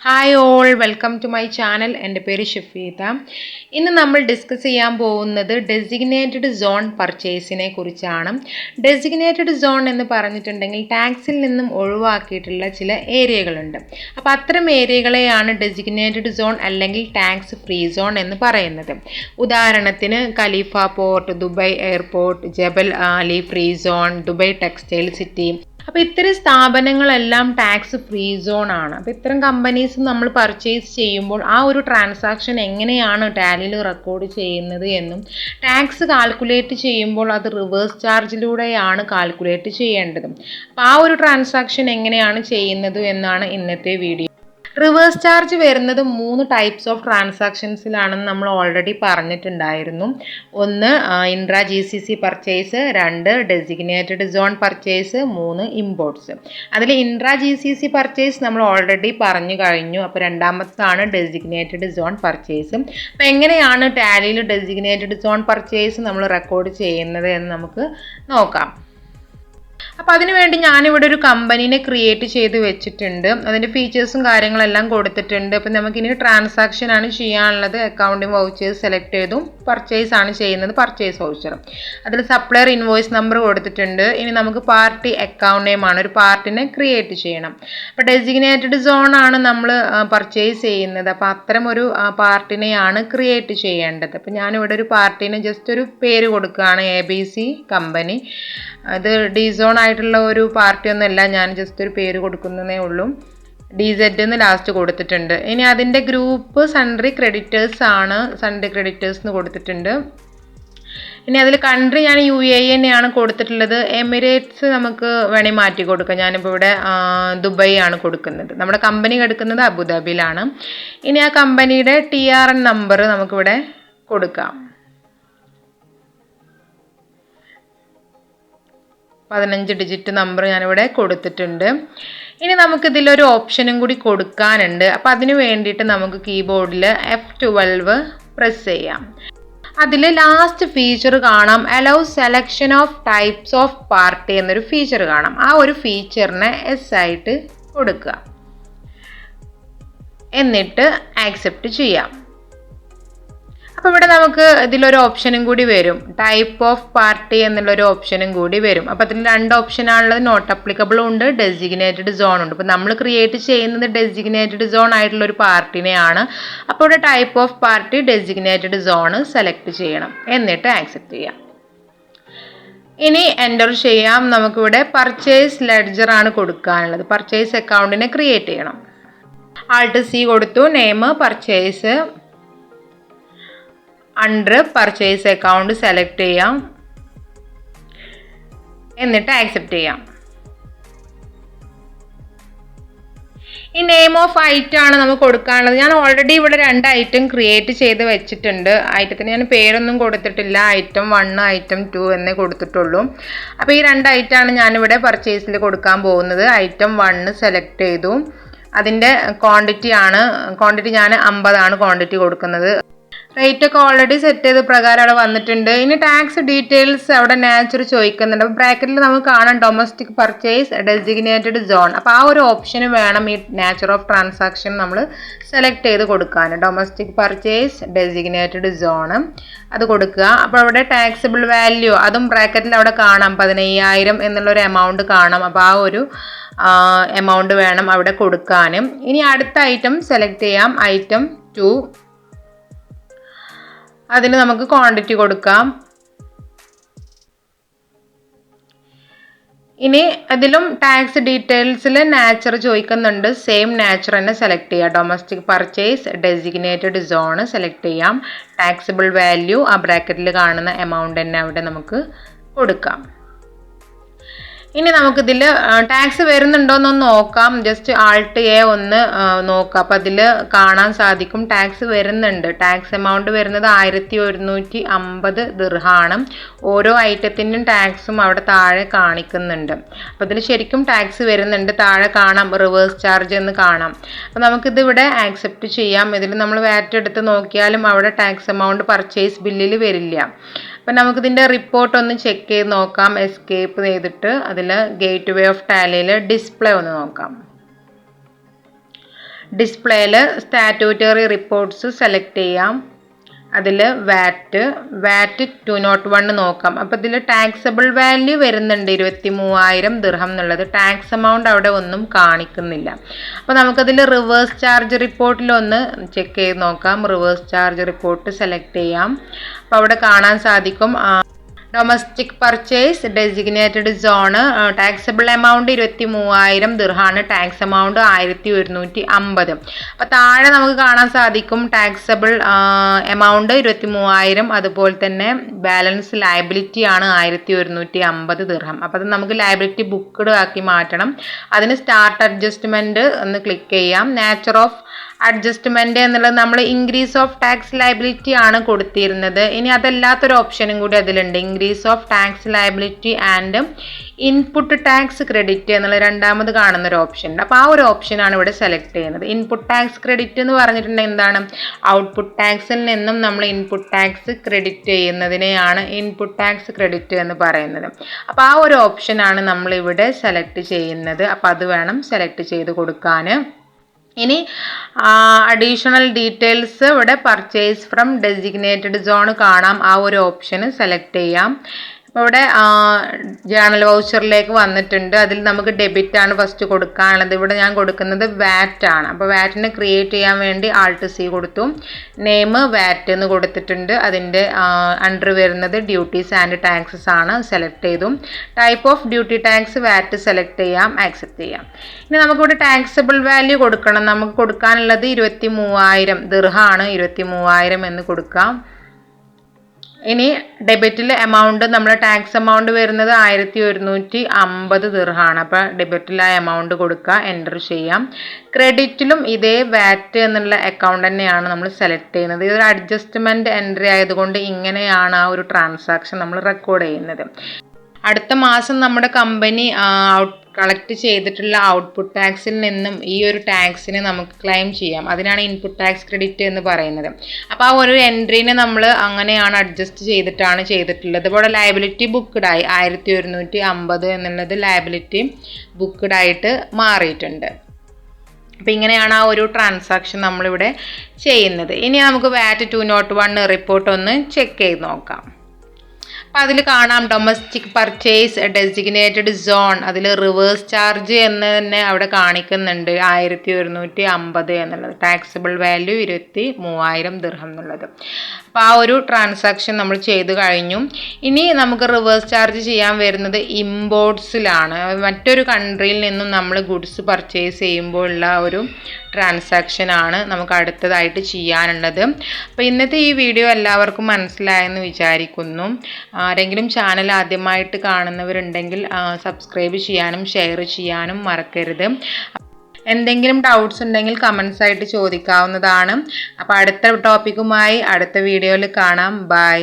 Hi all, welcome to my channel. എൻ്റെ പേര് ഷഫീദ. ഇന്ന് നമ്മൾ ഡിസ്കസ് ചെയ്യാൻ പോകുന്നത് ഡെസിഗ്നേറ്റഡ് സോൺ പർച്ചേസിനെ കുറിച്ചാണ്. ഡെസിഗ്നേറ്റഡ് സോൺ എന്ന് പറഞ്ഞിട്ടുണ്ടെങ്കിൽ ടാക്സിൽ നിന്നും ഒഴിവാക്കിയിട്ടുള്ള ചില ഏരിയകളുണ്ട്. അപ്പോൾ അത്തരം ഏരിയകളെയാണ് ഡെസിഗ്നേറ്റഡ് സോൺ അല്ലെങ്കിൽ ടാക്സ് ഫ്രീ സോൺ എന്ന് പറയുന്നത്. ഉദാഹരണത്തിന് Khalifa port, Dubai airport, Jebel Ali free zone, Dubai textile city. അപ്പോൾ ഇത്തരം സ്ഥാപനങ്ങളെല്ലാം ടാക്സ് ഫ്രീ സോൺ ആണ്. അപ്പോൾ ഇത്തരം കമ്പനീസ് നമ്മൾ പർച്ചേസ് ചെയ്യുമ്പോൾ ആ ഒരു ട്രാൻസാക്ഷൻ എങ്ങനെയാണ് ടാലിയിൽ റെക്കോർഡ് ചെയ്യുന്നത് എന്നും ടാക്സ് കാൽക്കുലേറ്റ് ചെയ്യുമ്പോൾ അത് റിവേഴ്സ് ചാർജിലൂടെയാണ് കാൽക്കുലേറ്റ് ചെയ്യേണ്ടത്. അപ്പോൾ ആ ഒരു ട്രാൻസാക്ഷൻ എങ്ങനെയാണ് ചെയ്യുന്നത് എന്നാണ് ഇന്നത്തെ വീഡിയോ. റിവേഴ്സ് ചാർജ് വരുന്നത് 3 ടൈപ്സ് ഓഫ് ട്രാൻസാക്ഷൻസിലാണെന്ന് നമ്മൾ ഓൾറെഡി പറഞ്ഞിട്ടുണ്ടായിരുന്നു. ഒന്ന് intra GCC purchase, 2 designated zone purchase, 3 imports. അതിൽ ഇൻട്രാ GCC പർച്ചേസ് നമ്മൾ ഓൾറെഡി പറഞ്ഞു കഴിഞ്ഞു. അപ്പോൾ രണ്ടാമത്താണ് ഡെസിഗ്നേറ്റഡ് സോൺ പർച്ചേസ്. അപ്പോൾ എങ്ങനെയാണ് ടാലിയിൽ ഡെസിഗ്നേറ്റഡ് സോൺ പർച്ചേസ് നമ്മൾ റെക്കോർഡ് ചെയ്യുന്നത് എന്ന് നമുക്ക് നോക്കാം. അപ്പോൾ അതിനുവേണ്ടി ഞാനിവിടെ ഒരു കമ്പനീനെ ക്രിയേറ്റ് ചെയ്ത് വെച്ചിട്ടുണ്ട്. അതിൻ്റെ ഫീച്ചേഴ്സും കാര്യങ്ങളെല്ലാം കൊടുത്തിട്ടുണ്ട്. അപ്പോൾ നമുക്കിനി ട്രാൻസാക്ഷൻ ആണ് ചെയ്യാനുള്ളത്. അക്കൗണ്ടിങ് വൗച്ചേഴ്സ് സെലക്ട് ചെയ്തു. പർച്ചേസ് ആണ് ചെയ്യുന്നത്, പർച്ചേസ് വൗച്ചർ. അതിൽ സപ്ലയർ ഇൻവോയ്സ് നമ്പർ കൊടുത്തിട്ടുണ്ട്. ഇനി നമുക്ക് പാർട്ടി അക്കൗണ്ട് നെയിം ആണ്, ഒരു പാർട്ടിനെ ക്രിയേറ്റ് ചെയ്യണം. അപ്പോൾ ഡെസിഗ്നേറ്റഡ് സോൺ ആണ് നമ്മൾ പർച്ചേസ് ചെയ്യുന്നത്. അപ്പോൾ അത്തരം ഒരു പാർട്ടിനെയാണ് ക്രിയേറ്റ് ചെയ്യേണ്ടത്. അപ്പോൾ ഞാനിവിടെ ഒരു പാർട്ടിന് ജസ്റ്റ് ഒരു പേര് കൊടുക്കുകയാണ്, ABC കമ്പനി. അത് ഡിസോൺ ആയിട്ടുള്ള ഒരു പാർട്ടിയൊന്നുമല്ല, ഞാൻ ജസ്റ്റ് ഒരു പേര് കൊടുക്കുന്നതേ ഉള്ളൂ. DZ എന്ന് ലാസ്റ്റ് കൊടുത്തിട്ടുണ്ട്. ഇനി അതിൻ്റെ ഗ്രൂപ്പ് സൺട്രി ക്രെഡിറ്റേഴ്സ് ആണ്, സൺട്രി ക്രെഡിറ്റേഴ്സ് എന്ന് കൊടുത്തിട്ടുണ്ട്. ഇനി അതിൽ കൺട്രി ഞാൻ UAE തന്നെയാണ് കൊടുത്തിട്ടുള്ളത്. എമിറേറ്റ്സ് നമുക്ക് വേണമെങ്കിൽ മാറ്റി കൊടുക്കാം. ഞാനിപ്പോൾ ഇവിടെ ദുബായ് ആണ് കൊടുക്കുന്നത്. നമ്മുടെ കമ്പനി കിടക്കുന്നത് അബുദാബിയിലാണ്. ഇനി ആ കമ്പനിയുടെ TRN നമ്പർ നമുക്കിവിടെ കൊടുക്കാം. 15 ഡിജിറ്റ് നമ്പർ ഞാനിവിടെ കൊടുത്തിട്ടുണ്ട്. ഇനി നമുക്കിതിലൊരു ഓപ്ഷനും കൂടി കൊടുക്കാനുണ്ട്. അപ്പോൾ അതിന് വേണ്ടിയിട്ട് നമുക്ക് കീബോർഡിൽ F12 പ്രസ് ചെയ്യാം. അതിൽ ലാസ്റ്റ് ഫീച്ചർ കാണാം, allow selection of types of party എന്നൊരു ഫീച്ചർ കാണാം. ആ ഒരു ഫീച്ചറിനെ എസ് ആയിട്ട് കൊടുക്കുക, എന്നിട്ട് ആക്സെപ്റ്റ് ചെയ്യാം. അപ്പോൾ ഇവിടെ നമുക്ക് ഇതിലൊരു ഓപ്ഷനും കൂടി വരും, ടൈപ്പ് ഓഫ് പാർട്ടി എന്നുള്ളൊരു ഓപ്ഷനും കൂടി വരും. അപ്പോൾ അതിൽ 2 ഓപ്ഷനാണുള്ളത്, നോട്ട് അപ്ലിക്കബിളും ഉണ്ട്, ഡെസിഗ്നേറ്റഡ് സോൺ ഉണ്ട്. അപ്പോൾ നമ്മൾ ക്രിയേറ്റ് ചെയ്യുന്നത് ഡെസിഗ്നേറ്റഡ് സോൺ ആയിട്ടുള്ള ഒരു പാർട്ടിനെയാണ്. അപ്പോൾ ഇവിടെ type of party designated zone select ചെയ്യണം, എന്നിട്ട് ആക്സെപ്റ്റ് ചെയ്യാം. ഇനി എൻ്റർ ചെയ്യാം. നമുക്കിവിടെ പർച്ചേസ് ലെഡ്ജർ ആണ് കൊടുക്കാനുള്ളത്. പർച്ചേസ് അക്കൗണ്ടിനെ ക്രിയേറ്റ് ചെയ്യണം. Alt+C കൊടുത്തു, name purchase, under purchase account select ചെയ്യാം, എന്നിട്ട് ആക്സെപ്റ്റ് ചെയ്യാം. ഈ നെയിം ഓഫ് ഐറ്റം ആണ് നമുക്ക് കൊടുക്കാനുള്ളത്. ഞാൻ ഓൾറെഡി ഇവിടെ 2 ഐറ്റം ക്രിയേറ്റ് ചെയ്ത് വെച്ചിട്ടുണ്ട്. ഐറ്റത്തിന് ഞാൻ പേരൊന്നും കൊടുത്തിട്ടില്ല, item 1 item 2 എന്നേ കൊടുത്തിട്ടുള്ളൂ. അപ്പോൾ ഈ 2 ഐറ്റമാണ് ഞാനിവിടെ പർച്ചേസിൽ കൊടുക്കാൻ പോകുന്നത്. item 1 സെലക്ട് ചെയ്തു. അതിൻ്റെ ക്വാണ്ടിറ്റി ഞാൻ 50 ആണ് ക്വാണ്ടിറ്റി കൊടുക്കുന്നത്. റേറ്റ് ഒക്കെ ഓൾറെഡി സെറ്റ് ചെയ്ത പ്രകാരം അവിടെ വന്നിട്ടുണ്ട്. ഇനി ടാക്സ് ഡീറ്റെയിൽസ് അവിടെ നാച്ചർ ചോദിക്കുന്നുണ്ട്. അപ്പോൾ ബ്രാക്കറ്റിൽ നമുക്ക് കാണാം ഡൊമസ്റ്റിക് പർച്ചേസ് ഡെസിഗ്നേറ്റഡ് സോൺ. അപ്പോൾ ആ ഒരു ഓപ്ഷന് വേണം ഈ നാച്ചർ ഓഫ് ട്രാൻസാക്ഷൻ നമ്മൾ സെലക്ട് ചെയ്ത് കൊടുക്കാൻ. ഡൊമസ്റ്റിക് പർച്ചേസ് ഡെസിഗ്നേറ്റഡ് സോൺ അത് കൊടുക്കുക. അപ്പോൾ അവിടെ ടാക്സിബിൾ വാല്യൂ അതും ബ്രാക്കറ്റിൽ അവിടെ കാണാം, 15,000 എന്നുള്ളൊരു എമൗണ്ട് കാണാം. അപ്പോൾ ആ ഒരു എമൗണ്ട് വേണം അവിടെ കൊടുക്കാനും. ഇനി അടുത്ത ഐറ്റം സെലക്ട് ചെയ്യാം, item 2. അതിന് നമുക്ക് ക്വാണ്ടിറ്റി കൊടുക്കാം. ഇനി അതിലും ടാക്സ് ഡീറ്റെയിൽസിൽ നാച്ചർ ചോദിക്കുന്നുണ്ട്, സെയിം നാച്ചർ തന്നെ സെലക്ട് ചെയ്യുക. Domestic purchase designated zone select ചെയ്യാം. ടാക്സിബിൾ വാല്യൂ ആ ബ്രാക്കറ്റിൽ കാണുന്ന എമൗണ്ട് തന്നെ അവിടെ നമുക്ക് കൊടുക്കാം. ഇനി നമുക്കിതിൽ ടാക്സ് വരുന്നുണ്ടോയെന്നൊന്ന് നോക്കാം. ജസ്റ്റ് Alt+A ഒന്ന് നോക്കാം. അപ്പോൾ അതിൽ കാണാൻ സാധിക്കും ടാക്സ് വരുന്നുണ്ട്. ടാക്സ് എമൗണ്ട് വരുന്നത് 1150 ദിർഹമാണ്. ഓരോ ഐറ്റത്തിൻ്റെയും ടാക്സും അവിടെ താഴെ കാണിക്കുന്നുണ്ട്. അപ്പോൾ ഇതിൽ ശരിക്കും ടാക്സ് വരുന്നുണ്ട്. താഴെ കാണാം റിവേഴ്സ് ചാർജ് എന്ന് കാണാം. അപ്പോൾ നമുക്കിതിവിടെ ആക്സെപ്റ്റ് ചെയ്യാം. ഇതിൽ നമ്മൾ വാറ്റ് എടുത്ത് നോക്കിയാലും അവിടെ ടാക്സ് എമൗണ്ട് പർച്ചേസ് ബില്ലിൽ വരില്ല. അപ്പം നമുക്കിതിൻ്റെ റിപ്പോർട്ട് ഒന്ന് ചെക്ക് ചെയ്ത് നോക്കാം. എസ്കേപ്പ് ചെയ്തിട്ട് അതിൽ ഗേറ്റ് വേ ഓഫ് ടാലിയിൽ ഡിസ്പ്ലേ ഒന്ന് നോക്കാം. ഡിസ്പ്ലേയിൽ സ്റ്റാറ്റ്യൂട്ടറി റിപ്പോർട്ട്സ് സെലക്ട് ചെയ്യാം. അതിൽ വാറ്റ് 201 നോക്കാം. അപ്പോൾ ഇതിൽ ടാക്സബിൾ വാല്യൂ വരുന്നുണ്ട് 23,000 ദിർഹം എന്നുള്ളത്. ടാക്സ് എമൗണ്ട് അവിടെ ഒന്നും കാണിക്കുന്നില്ല. അപ്പോൾ നമുക്കതിൽ റിവേഴ്സ് ചാർജ് റിപ്പോർട്ടിലൊന്ന് ചെക്ക് ചെയ്ത് നോക്കാം. റിവേഴ്സ് ചാർജ് റിപ്പോർട്ട് സെലക്ട് ചെയ്യാം. അപ്പോൾ അവിടെ കാണാൻ സാധിക്കും domestic purchase designated zone taxable amount 23,000 ദിർഹാണ്. Tax amount 1,150. അപ്പോൾ താഴെ നമുക്ക് കാണാൻ സാധിക്കും ടാക്സബിൾ എമൗണ്ട് 23,000, അതുപോലെ തന്നെ ബാലൻസ് ലയബിലിറ്റി ആണ് 1,150 ദിർഹം. അപ്പോൾ അത് നമുക്ക് ലയബിലിറ്റി ബുക്ക്ഡ് ആക്കി മാറ്റണം. അതിന് സ്റ്റാർട്ട് അഡ്ജസ്റ്റ്മെൻറ്റ് ഒന്ന് ക്ലിക്ക് ചെയ്യാം. നേച്ചർ ഓഫ് അഡ്ജസ്റ്റ്മെൻറ്റ് എന്നുള്ളത് നമ്മൾ ഇൻക്രീസ് ഓഫ് ടാക്സ് ലയബിലിറ്റി ആണ് കൊടുത്തിരുന്നത്. ഇനി അതല്ലാത്തൊരു ഓപ്ഷനും കൂടി അതിലുണ്ട്, increase of tax liability and input tax credit എന്നുള്ള രണ്ടാമത് കാണുന്ന ഒരു ഓപ്ഷൻ ഉണ്ട്. അപ്പോൾ ആ ഒരു ഓപ്ഷനാണ് ഇവിടെ സെലക്ട് ചെയ്യുന്നത്. ഇൻപുട്ട് ടാക്സ് ക്രെഡിറ്റ് എന്ന് പറഞ്ഞിട്ടുണ്ടെങ്കിൽ എന്താണ്, ഔട്ട്പുട്ട് ടാക്സിൽ നിന്നും നമ്മൾ ഇൻപുട്ട് ടാക്സ് ക്രെഡിറ്റ് ചെയ്യുന്നതിനെയാണ് ഇൻപുട്ട് ടാക്സ് ക്രെഡിറ്റ് എന്ന് പറയുന്നത്. അപ്പോൾ ആ ഒരു ഓപ്ഷനാണ് നമ്മളിവിടെ സെലക്ട് ചെയ്യുന്നത്. അപ്പോൾ അത് വേണം സെലക്ട് ചെയ്ത് കൊടുക്കാൻ. ഇനി അഡീഷണൽ ഡീറ്റെയിൽസ് ഇവിടെ പർച്ചേസ് ഫ്രം ഡെസിഗ്നേറ്റഡ് സോൺ കാണാം. ആ ഒരു ഓപ്ഷന് സെലക്ട് ചെയ്യാം. അപ്പോൾ ഇവിടെ ജേണൽ വൗച്ചറിലേക്ക് വന്നിട്ടുണ്ട്. അതിൽ നമുക്ക് ഡെബിറ്റ് ആണ് ഫസ്റ്റ് കൊടുക്കാനുള്ളത്. ഇവിടെ ഞാൻ കൊടുക്കുന്നത് വാറ്റ് ആണ്. അപ്പോൾ വാറ്റിനെ ക്രിയേറ്റ് ചെയ്യാൻ വേണ്ടി Alt+C കൊടുത്തു. നെയിം വാറ്റ് എന്ന് കൊടുത്തിട്ടുണ്ട്. അതിൻ്റെ അണ്ടർ വരുന്നത് ഡ്യൂട്ടീസ് ആൻഡ് ടാക്സസ് ആണ്. സെലക്ട് ചെയ്തു. Type of duty tax VAT select ചെയ്യാം, ആക്സെപ്റ്റ് ചെയ്യാം. ഇനി നമുക്കിവിടെ ടാക്സബിൾ വാല്യൂ കൊടുക്കണം. നമുക്ക് കൊടുക്കാനുള്ളത് 23,000 ദിർഹാണ്. 23,000 എന്ന് കൊടുക്കാം. ഇനി ഡെബിറ്റിൽ എമൗണ്ട് നമ്മൾ ടാക്സ് എമൗണ്ട് വരുന്നത് 1,150 ദിർഹാണ്. അപ്പോൾ ഡെബിറ്റിൽ ആ എമൗണ്ട് കൊടുക്കുക, എൻ്റർ ചെയ്യാം. ക്രെഡിറ്റിലും ഇതേ വാറ്റ് എന്നുള്ള അക്കൗണ്ട് തന്നെയാണ് നമ്മൾ സെലക്ട് ചെയ്യുന്നത്. ഇതൊരു അഡ്ജസ്റ്റ്മെൻറ്റ് എൻട്രി ആയതുകൊണ്ട് ഇങ്ങനെയാണ് ആ ഒരു ട്രാൻസാക്ഷൻ നമ്മൾ റെക്കോർഡ് ചെയ്യുന്നത്. അടുത്ത മാസം നമ്മുടെ കമ്പനി കളക്ട് ചെയ്തിട്ടുള്ള ഔട്ട്പുട്ട് ടാക്സിൽ നിന്നും ഈ ഒരു ടാക്സിന് നമുക്ക് ക്ലെയിം ചെയ്യാം. അതിനാണ് ഇൻപുട്ട് ടാക്സ് ക്രെഡിറ്റ് എന്ന് പറയുന്നത്. അപ്പോൾ ആ ഒരു എൻട്രീനെ നമ്മൾ അങ്ങനെയാണ് അഡ്ജസ്റ്റ് ചെയ്തിട്ടാണ് ചെയ്തിട്ടുള്ളത്. ഇവിടെ ലയബിലിറ്റി ബുക്ക്ഡായി 1,150 എന്നുള്ളത് ലയബിലിറ്റി ബുക്ക്ഡായിട്ട് മാറിയിട്ടുണ്ട്. അപ്പോൾ ഇങ്ങനെയാണ് ആ ഒരു ട്രാൻസാക്ഷൻ നമ്മളിവിടെ ചെയ്യുന്നത്. ഇനി നമുക്ക് വാറ്റ് 201 റിപ്പോർട്ട് ഒന്ന് ചെക്ക് ചെയ്ത് നോക്കാം. അപ്പോൾ അതിൽ കാണാം ഡൊമസ്റ്റിക് പർച്ചേസ് ഡെസിഗ്നേറ്റഡ് സോൺ, അതിൽ റിവേഴ്സ് ചാർജ് എന്ന് തന്നെ അവിടെ കാണിക്കുന്നുണ്ട് 1,150 എന്നുള്ളത്. ടാക്സബിൾ വാല്യൂ 23,000 ദിർഹം എന്നുള്ളത്. അപ്പോൾ ആ ഒരു ട്രാൻസാക്ഷൻ നമ്മൾ ചെയ്ത് കഴിഞ്ഞു. ഇനി നമുക്ക് റിവേഴ്സ് ചാർജ് ചെയ്യാൻ വരുന്നത് ഇമ്പോർട്ട്സിലാണ്. മറ്റൊരു കൺട്രിയിൽ നിന്നും നമ്മൾ ഗുഡ്സ് പർച്ചേസ് ചെയ്യുമ്പോൾ ഉള്ള ഒരു ട്രാൻസാക്ഷനാണ് നമുക്ക് അടുത്തതായിട്ട് ചെയ്യാനുള്ളത്. അപ്പോൾ ഇന്നത്തെ ഈ വീഡിയോ എല്ലാവർക്കും മനസ്സിലായെന്ന് വിചാരിക്കുന്നു. ആരെങ്കിലും ചാനൽ ആദ്യമായിട്ട് കാണുന്നവരുണ്ടെങ്കിൽ സബ്സ്ക്രൈബ് ചെയ്യാനും ഷെയർ ചെയ്യാനും മറക്കരുത്. എന്തെങ്കിലും ഡൗട്ട്സ് ഉണ്ടെങ്കിൽ കമൻസ് ആയിട്ട് ചോദിക്കാവുന്നതാണ്. അപ്പോൾ അടുത്ത ടോപ്പിക്കുമായി അടുത്ത വീഡിയോയിൽ കാണാം. ബൈ.